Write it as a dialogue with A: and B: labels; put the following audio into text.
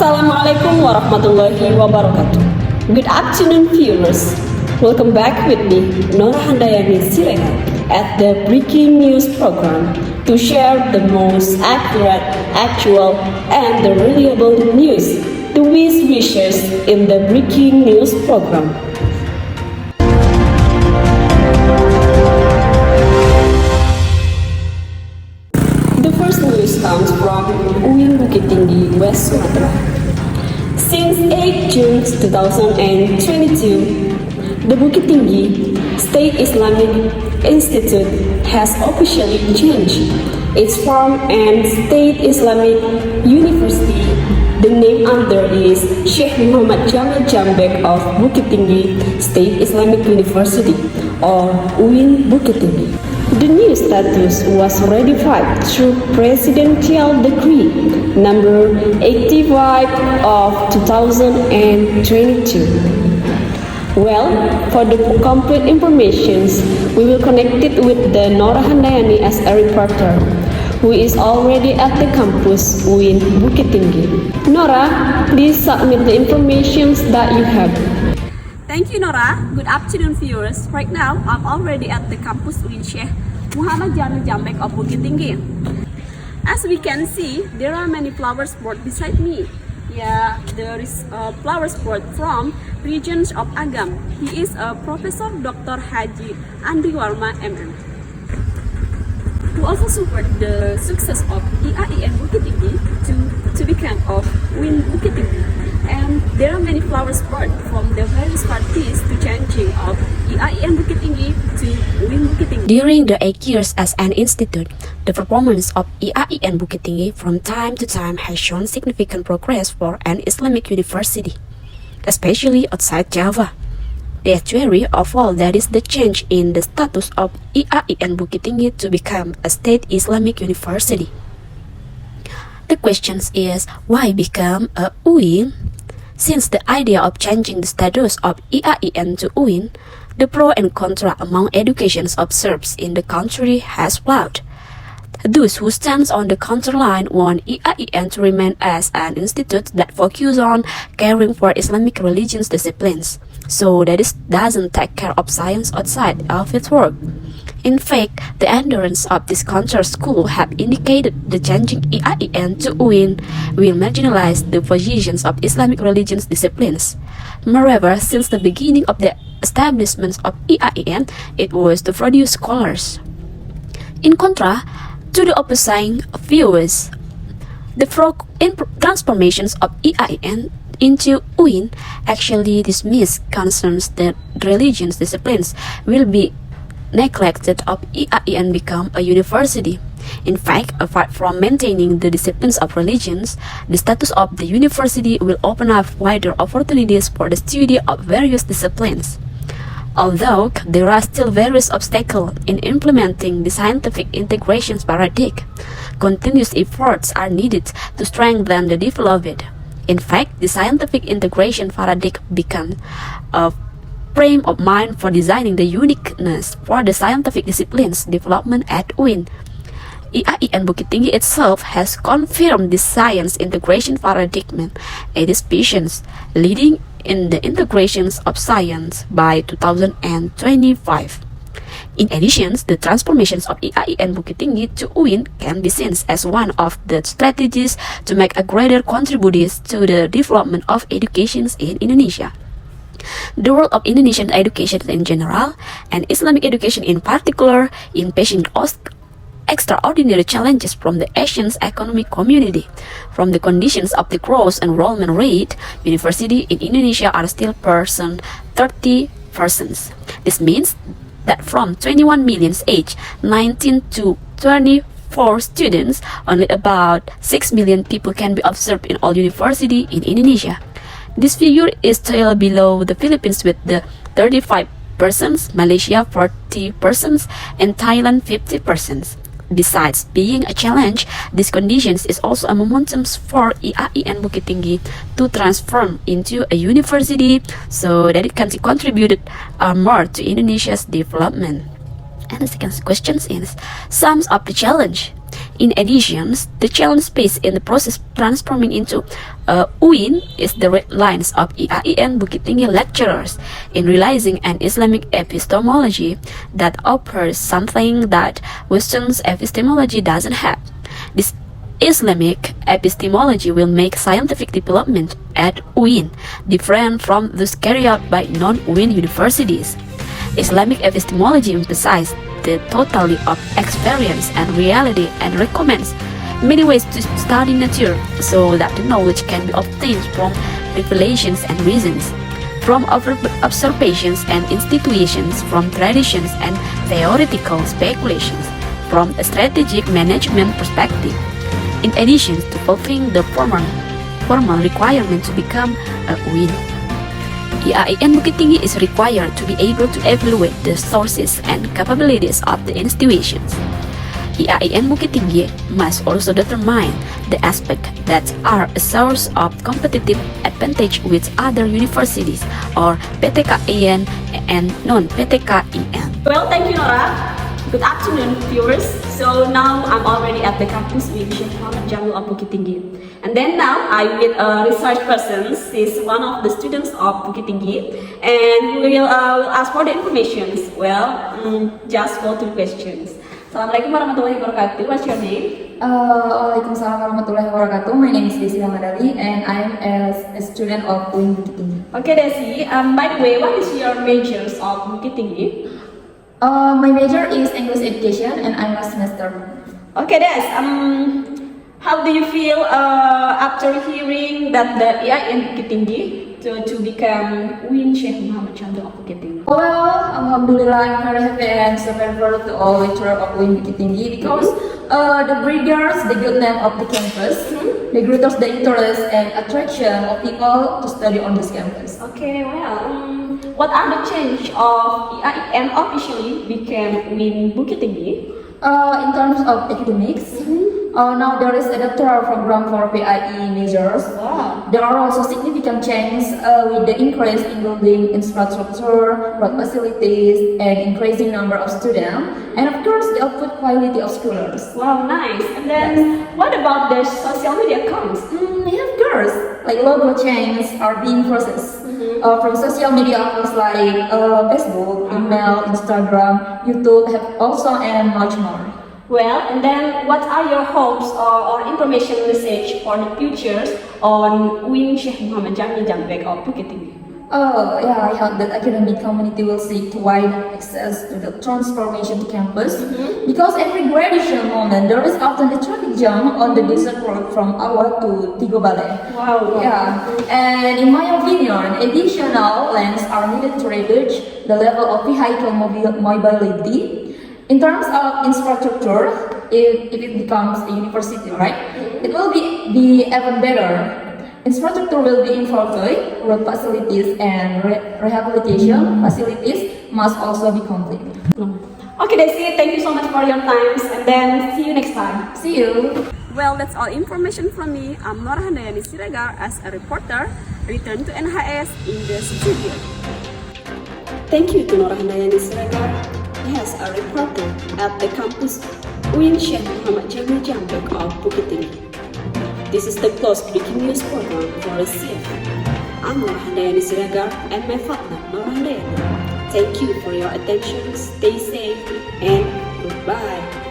A: Assalamualaikum warahmatullahi wabarakatuh. Good afternoon, viewers. Welcome back with me, Nora Handayani Sir, at the Breaking News program to share the most accurate, actual, and the reliable news to Wiz wishers in the Breaking News program. The first news comes from UIN Bukittinggi, West Sumatra. Since 8 June 2022, the Bukittinggi State Islamic Institute has officially changed its form and State Islamic University. The name under is Sheikh Muhammad Jamil Jambek of Bukittinggi State Islamic University or UIN Bukittinggi. The new status was ratified through Presidential Decree number 85 of 2022. Well, for the complete information, we will connect it with the Nora Handayani as a reporter, who is already at the campus UIN Bukittinggi. Nora, please submit the information that you have.
B: Thank you, Nora. Good afternoon, viewers. Right now, I'm already at the campus UIN Sheikh Muhammad Jamil Jambek of Bukittinggi. As we can see, there are many flower spots beside me. Yeah, there is a flower sport from regions of Agam. He is a Professor Dr. Haji Andi Warma MM. To also support the success of IAIN Bukittinggi to become of UIN Bukittinggi. And there are many flower sports from the various parties to changing of IAIN Bukittinggi to UIN Bukittinggi.
C: During the 8 years as an institute, the performance of IAIN Bukittinggi from time to time has shown significant progress for an Islamic university, especially outside Java. The theory of all that is the change in the status of IAIN Bukittinggi to become a state Islamic university. The question is, why become a UIN? Since the idea of changing the status of IAIN to UIN, the pro and contra among educations observed in the country has flowed. Those who stand on the counter line want IAIN to remain as an institute that focuses on caring for Islamic religious disciplines, so that it doesn't take care of science outside of its work. In fact, the endurance of this counter school have indicated the changing IAIN to UIN will marginalize the positions of Islamic religious disciplines. Moreover, since the beginning of the establishment of IAIN, it was to produce scholars. In contra to the opposing views, the transformations of IAIN into UIN actually dismiss concerns that religious disciplines will be neglected of IAIN become a university. In fact, apart from maintaining the disciplines of religions, the status of the university will open up wider opportunities for the study of various disciplines. Although there are still various obstacles in implementing the scientific integration paradigm, continuous efforts are needed to strengthen the development. In fact, the scientific integration paradigm becomes a frame of mind for designing the uniqueness for the scientific disciplines development at UIN. IAIN Bukittinggi itself has confirmed this science integration paradigm and its visions, leading in the integrations of science by 2025. In addition, the transformations of IAIN Bukittinggi to UIN can be seen as one of the strategies to make a greater contribution to the development of education in Indonesia. The world of Indonesian education in general, and Islamic education in particular, is facing extraordinary challenges from the Asian economic community. From the conditions of the gross enrollment rate, universities in Indonesia are still 30%. This means that from 21 million aged 19 to 24 students, only about 6 million people can be observed in all universities in Indonesia. This figure is still below the Philippines with the 35%, Malaysia 40%, and Thailand 50%. Besides being a challenge, this condition is also a momentum for IAIN Bukittinggi to transform into a university so that it can contribute more to Indonesia's development. And the second question is, some of the challenge. In addition, the challenge faced in the process transforming into UIN is the red lines of IAIN Bukittinggi lecturers in realizing an Islamic epistemology that offers something that Western epistemology doesn't have. This Islamic epistemology will make scientific development at UIN different from those carried out by non-UIN universities. Islamic epistemology emphasizes the totality of experience and reality and recommends many ways to study nature so that the knowledge can be obtained from revelations and reasons, from observations and institutions, from traditions and theoretical speculations, from a strategic management perspective. In addition to fulfilling the formal requirement to become a UIN, IAIN Bukittinggi is required to be able to evaluate the sources and capabilities of the institutions. IAIN Bukittinggi must also determine the aspects that are a source of competitive advantage with other universities or PTKIN and non-PTKIN.
B: Well, thank you, Nora. Good afternoon, viewers. So now I'm already at the campus with Sheikh Muhammad Jamil of Bukittinggi. And then now I with a research person. She's one of the students of Bukittinggi, and we will ask for the information. Well, just go to questions. Assalamualaikum warahmatullahi wabarakatuh. What's your name?
D: Waalaikumsalam warahmatullahi wabarakatuh. My name is Desi Ramadali and I'm a student of UIN Bukittinggi.
B: Okay, Desi. By the way, what is your majors of Bukittinggi?
D: My major is English education and I'm a semester.
B: Okay, Des. How do you feel after hearing that the IAIN Bukittinggi to become UIN Sheikh Muhammad Jamil of Bukittinggi?
D: Well, alhamdulillah, I'm very happy and so grateful to all lecturers of UIN Bukittinggi because the breeders the good name of the campus, the greatest the interest and attraction of people to study on this campus.
B: Okay, well, what are the change of IAIN officially became UIN Bukittinggi?
D: In terms of academics, now there is a doctoral program for PIE majors.
B: Wow.
D: There are also significant changes with the increase in building infrastructure, road facilities, and increasing number of students, and of course the output quality of scholars.
B: Wow, nice. And then what about the social media accounts?
D: Yeah, of course, like logo changes are being processed from social media accounts like Facebook, email, Instagram, YouTube, have also and much more.
B: Well, and then what are your hopes or information message for the futures on UIN Sheikh Muhammad Jamil of Bukittinggi?
D: I hope that academic community will seek to widen access to the transformation to campus because every graduation moment there is often a traffic jam on the desert road from Awa to Tigobale.
B: Wow.
D: Yeah, and in my opinion, additional lands are needed to reduce the level of vehicle mobility. In terms of infrastructure, if it becomes a university, right, it will be even better. Infrastructure will be improved, road facilities and rehabilitation facilities must also be complete.
B: Okay, Desi, thank you so much for your time, and then see you next time.
D: See you!
B: Well, that's all information from me. I'm Nora Handayani Sir as a reporter, return to NHS in the studio.
A: Thank you to Nora Handayani Sir, yes, a reporter at the campus UIN Sheikh Muhammad Jamil of Bukittinggi. This is the closed breaking news program for CF. I'm Nora Handayani Sir and my partner Nora Handayani. Thank you for your attention, stay safe, and goodbye.